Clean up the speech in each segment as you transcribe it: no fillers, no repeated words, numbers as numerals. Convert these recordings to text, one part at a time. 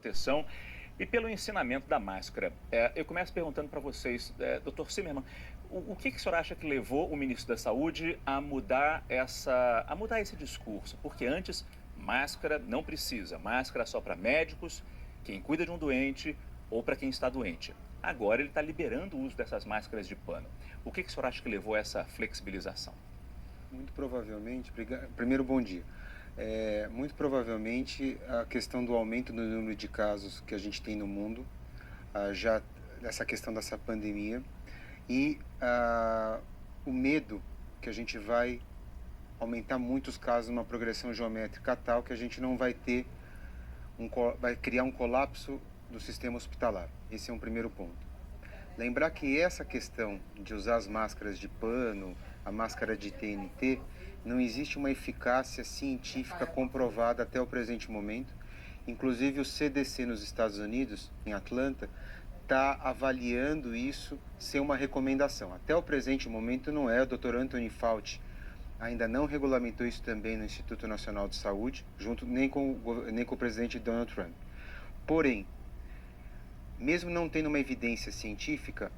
proteção e pelo ensinamento da máscara. Eu começo perguntando para vocês, Dr. Zimmermann, o que o senhor acha que levou o ministro da Saúde a mudar esse discurso? Porque antes, máscara não precisa, máscara só para médicos, quem cuida de um doente ou para quem está doente. Agora ele está liberando o uso dessas máscaras de pano. O que o senhor acha que levou a essa flexibilização? Muito provavelmente, primeiro bom dia. Muito provavelmente a questão do aumento do número de casos que a gente tem no mundo, já essa questão dessa pandemia e o medo que a gente vai aumentar muitos casos numa progressão geométrica tal que a gente não vai ter vai criar um colapso do sistema hospitalar. Esse é um primeiro ponto. Lembrar que essa questão de usar as máscaras de pano, a máscara de TNT, não existe uma eficácia científica comprovada até o presente momento. Inclusive o CDC nos Estados Unidos, em Atlanta, está avaliando isso ser uma recomendação. Até o presente momento não é. O Dr. Anthony Fauci ainda não regulamentou isso também no Instituto Nacional de Saúde, nem com o presidente Donald Trump. Porém, mesmo não tendo uma evidência científica,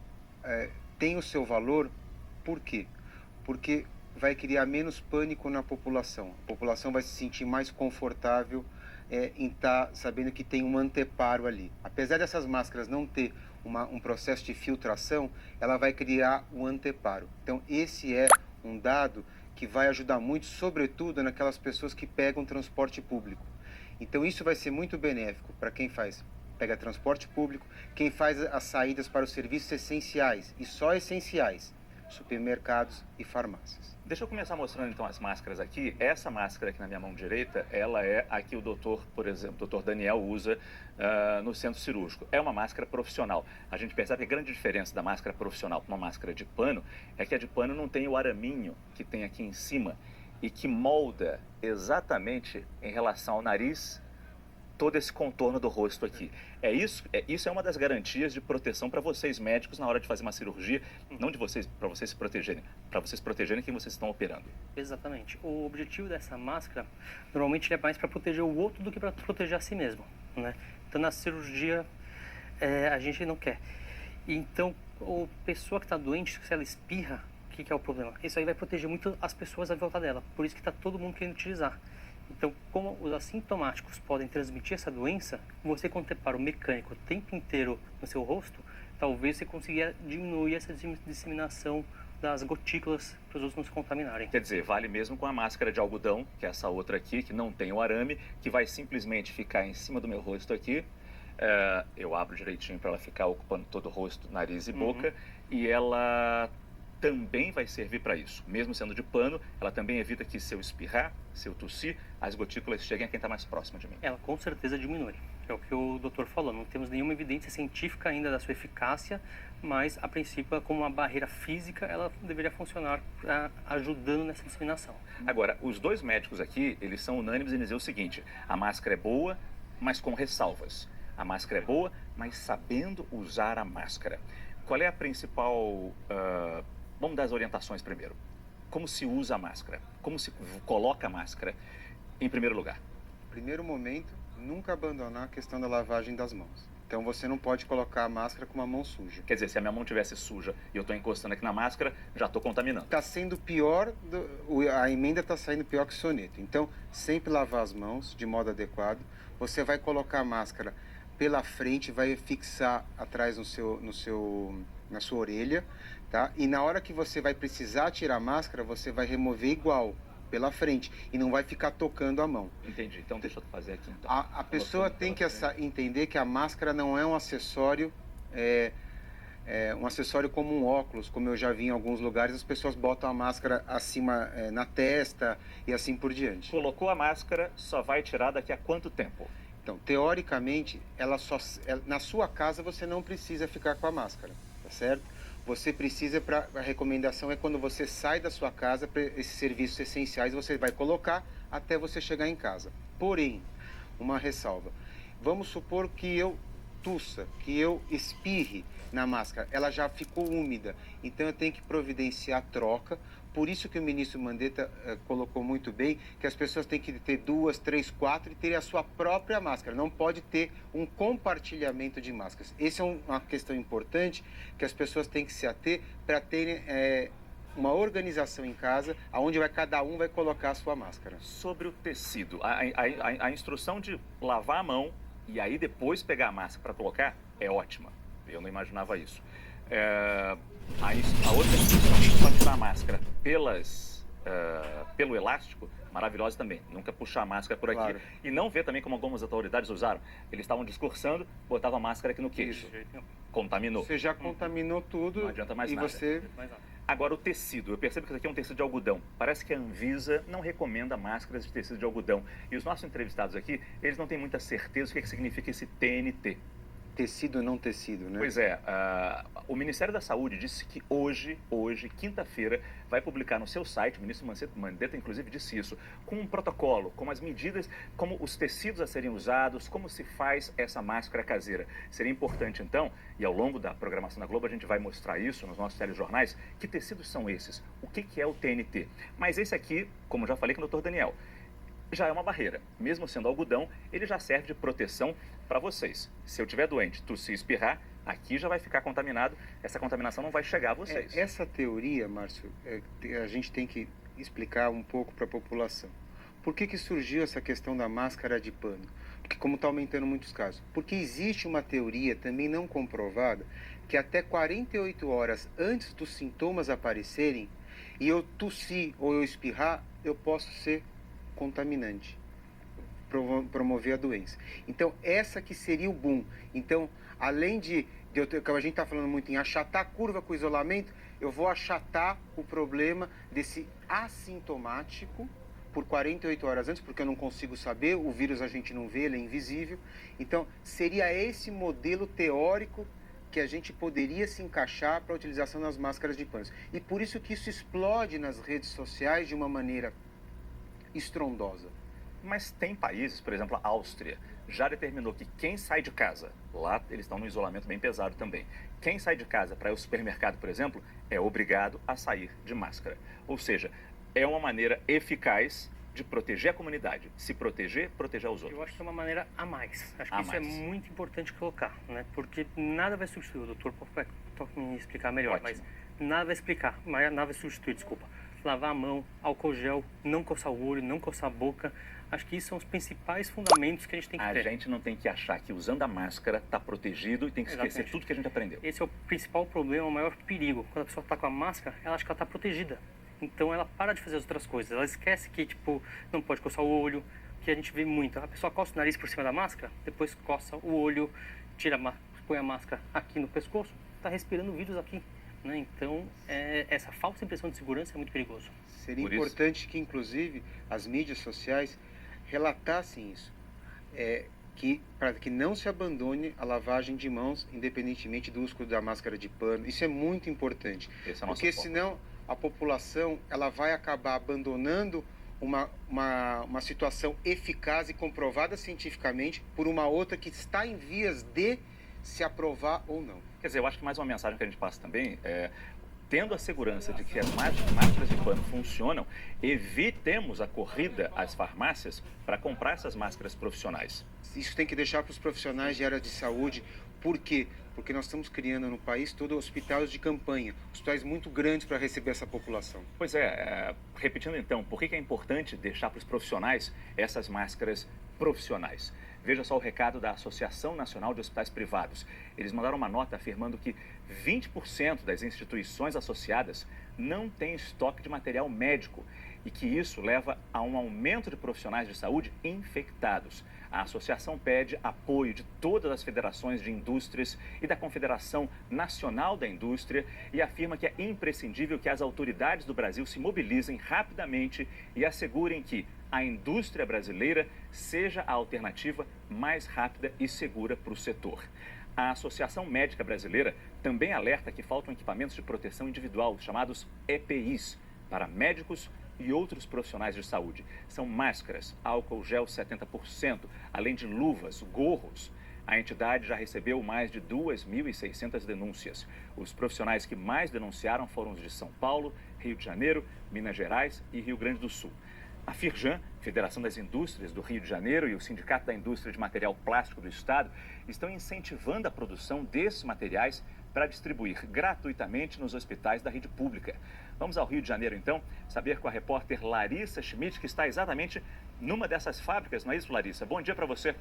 tem o seu valor. Por quê? Porque vai criar menos pânico na população. A população vai se sentir mais confortável em estar sabendo que tem um anteparo ali. Apesar dessas máscaras não ter um processo de filtração, ela vai criar um anteparo. Então, esse é um dado que vai ajudar muito, sobretudo naquelas pessoas que pegam transporte público. Então, isso vai ser muito benéfico para quem pega transporte público, quem faz as saídas para os serviços essenciais, e só essenciais, supermercados e farmácias. Deixa eu começar mostrando então as máscaras aqui. Essa máscara aqui na minha mão direita, ela é a que o doutor, por exemplo, o doutor Daniel usa no centro cirúrgico. É uma máscara profissional. A gente percebe que a grande diferença da máscara profissional para uma máscara de pano é que a de pano não tem o araminho que tem aqui em cima e que molda exatamente em relação ao nariz todo esse contorno do rosto aqui. Isso é uma das garantias de proteção para vocês médicos na hora de fazer uma cirurgia, não de vocês, para vocês se protegerem, para vocês protegerem quem vocês estão operando. Exatamente. O objetivo dessa máscara, normalmente é mais para proteger o outro do que para proteger a si mesmo, né? Então na cirurgia a gente não quer. Então a pessoa que está doente, se ela espirra, o que é o problema? Isso aí vai proteger muito as pessoas à volta dela, por isso que está todo mundo querendo utilizar. Então, como os assintomáticos podem transmitir essa doença, você quando para o mecânico o tempo inteiro no seu rosto, talvez você consiga diminuir essa disseminação das gotículas para os outros não se contaminarem. Quer dizer, vale mesmo com a máscara de algodão, que é essa outra aqui, que não tem o arame, que vai simplesmente ficar em cima do meu rosto aqui. Eu abro direitinho para ela ficar ocupando todo o rosto, nariz e boca, e ela também vai servir para isso. Mesmo sendo de pano, ela também evita que se eu espirrar, se eu tossir, as gotículas cheguem a quem está mais próximo de mim. Ela com certeza diminui. É o que o doutor falou, não temos nenhuma evidência científica ainda da sua eficácia, mas a princípio, como uma barreira física, ela deveria funcionar ajudando nessa disseminação. Agora, os dois médicos aqui, eles são unânimes em dizer o seguinte: a máscara é boa, mas com ressalvas. A máscara é boa, mas sabendo usar a máscara. Qual é a principal... Vamos dar as orientações primeiro. Como se usa a máscara? Como se coloca a máscara em primeiro lugar? Primeiro momento, nunca abandonar a questão da lavagem das mãos. Então você não pode colocar a máscara com uma mão suja. Quer dizer, se a minha mão estivesse suja e eu estou encostando aqui na máscara, já estou contaminando. Está sendo pior, a emenda está saindo pior que o soneto. Então, sempre lavar as mãos de modo adequado. Você vai colocar a máscara pela frente, vai fixar atrás na sua orelha, tá? E na hora que você vai precisar tirar a máscara, você vai remover igual, pela frente, e não vai ficar tocando a mão. Entendi. Então deixa eu fazer aqui então. A pessoa tem que entender que a máscara não é um acessório, um acessório como um óculos, como eu já vi em alguns lugares, as pessoas botam a máscara acima na testa e assim por diante. Colocou a máscara, só vai tirar daqui a quanto tempo? Então, teoricamente, na sua casa você não precisa ficar com a máscara, tá certo? Você precisa, a recomendação é quando você sai da sua casa, para esses serviços essenciais, você vai colocar até você chegar em casa. Porém, uma ressalva, vamos supor que eu tussa, que eu espirre na máscara, ela já ficou úmida, então eu tenho que providenciar a troca, por isso que o ministro Mandetta colocou muito bem que as pessoas têm que ter 2, 3, 4 e ter a sua própria máscara. Não pode ter um compartilhamento de máscaras. Essa é uma questão importante que as pessoas têm que se ater para terem uma organização em casa, onde cada um vai colocar a sua máscara. Sobre o tecido, a instrução de lavar a mão e aí depois pegar a máscara para colocar é ótima. Eu não imaginava isso. A outra instrução de pode tirar a máscara pelo elástico, maravilhosa também. Nunca puxar a máscara por aqui. Claro. E não ver também como algumas autoridades usaram. Eles estavam discursando, botavam a máscara aqui no queixo. Contaminou. Você já contaminou tudo. Não adianta mais nada. Agora o tecido, eu percebo que isso aqui é um tecido de algodão. Parece que a Anvisa não recomenda máscaras de tecido de algodão. E os nossos entrevistados aqui, eles não têm muita certeza do que significa esse TNT. Tecido não tecido, né? Pois é, o Ministério da Saúde disse que hoje, quinta-feira, vai publicar no seu site, o ministro Mandetta inclusive disse isso, com um protocolo, com as medidas, como os tecidos a serem usados, como se faz essa máscara caseira. Seria importante então, e ao longo da programação da Globo a gente vai mostrar isso nos nossos telejornais, que tecidos são esses, o que é o TNT. Mas esse aqui, como já falei com o Dr. Daniel, já é uma barreira. Mesmo sendo algodão, ele já serve de proteção para vocês. Se eu estiver doente, tossir e espirrar, aqui já vai ficar contaminado, essa contaminação não vai chegar a vocês. Essa teoria, Márcio, a gente tem que explicar um pouco para a população. Por que surgiu essa questão da máscara de pano? Porque como está aumentando muitos casos. Porque existe uma teoria também não comprovada que até 48 horas antes dos sintomas aparecerem, e eu tossir ou eu espirrar, eu posso ser contaminante, promover a doença. Então, essa que seria o boom. Então, além de a gente está falando muito em achatar a curva com o isolamento, eu vou achatar o problema desse assintomático por 48 horas antes, porque eu não consigo saber, o vírus a gente não vê, ele é invisível. Então, seria esse modelo teórico que a gente poderia se encaixar para a utilização das máscaras de pano. E por isso que isso explode nas redes sociais de uma maneira estrondosa. Mas tem países, por exemplo, a Áustria, já determinou que quem sai de casa, lá eles estão num isolamento bem pesado também, quem sai de casa para ir ao supermercado, por exemplo, é obrigado a sair de máscara. Ou seja, é uma maneira eficaz de proteger a comunidade, se proteger, proteger os outros. Eu acho que é uma maneira a mais. Acho que isso é muito importante colocar, né? Porque nada vai substituir, o doutor pode me explicar melhor, Ótimo. Mas nada vai substituir, desculpa. Lavar a mão, álcool gel, não coçar o olho, não coçar a boca. Acho que isso são os principais fundamentos que a gente tem que ter. A gente não tem que achar que usando a máscara está protegido e tem que esquecer tudo que a gente aprendeu. Esse é o principal problema, o maior perigo. Quando a pessoa está com a máscara, ela acha que ela está protegida. Então ela para de fazer as outras coisas. Ela esquece que, não pode coçar o olho, que a gente vê muito. A pessoa coça o nariz por cima da máscara, depois coça o olho, põe a máscara aqui no pescoço, está respirando vírus aqui. Então, essa falsa impressão de segurança é muito perigoso. Seria importante que, inclusive, as mídias sociais relatassem isso, para que não se abandone a lavagem de mãos, independentemente do uso da máscara de pano. Isso é muito importante, porque senão a população ela vai acabar abandonando uma situação eficaz e comprovada cientificamente por uma outra que está em vias de se aprovar ou não. Quer dizer, eu acho que mais uma mensagem que a gente passa também é, tendo a segurança de que as máscaras de pano funcionam, evitemos a corrida às farmácias para comprar essas máscaras profissionais. Isso tem que deixar para os profissionais de área de saúde. Por quê? Porque nós estamos criando no país todo hospitais de campanha, hospitais muito grandes para receber essa população. Pois repetindo então, por que é importante deixar para os profissionais essas máscaras profissionais? Veja só o recado da Associação Nacional de Hospitais Privados. Eles mandaram uma nota afirmando que 20% das instituições associadas não têm estoque de material médico e que isso leva a um aumento de profissionais de saúde infectados. A associação pede apoio de todas as federações de indústrias e da Confederação Nacional da Indústria e afirma que é imprescindível que as autoridades do Brasil se mobilizem rapidamente e assegurem que a indústria brasileira seja a alternativa mais rápida e segura para o setor. A Associação Médica Brasileira também alerta que faltam equipamentos de proteção individual, chamados EPIs, para médicos e outros profissionais de saúde. São máscaras, álcool gel 70%, além de luvas, gorros. A entidade já recebeu mais de 2.600 denúncias. Os profissionais que mais denunciaram foram os de São Paulo, Rio de Janeiro, Minas Gerais e Rio Grande do Sul. A Firjan, Federação das Indústrias do Rio de Janeiro, e o Sindicato da Indústria de Material Plástico do Estado estão incentivando a produção desses materiais para distribuir gratuitamente nos hospitais da rede pública. Vamos ao Rio de Janeiro, então, saber com a repórter Larissa Schmidt, que está exatamente numa dessas fábricas, não é isso, Larissa? Bom dia para você.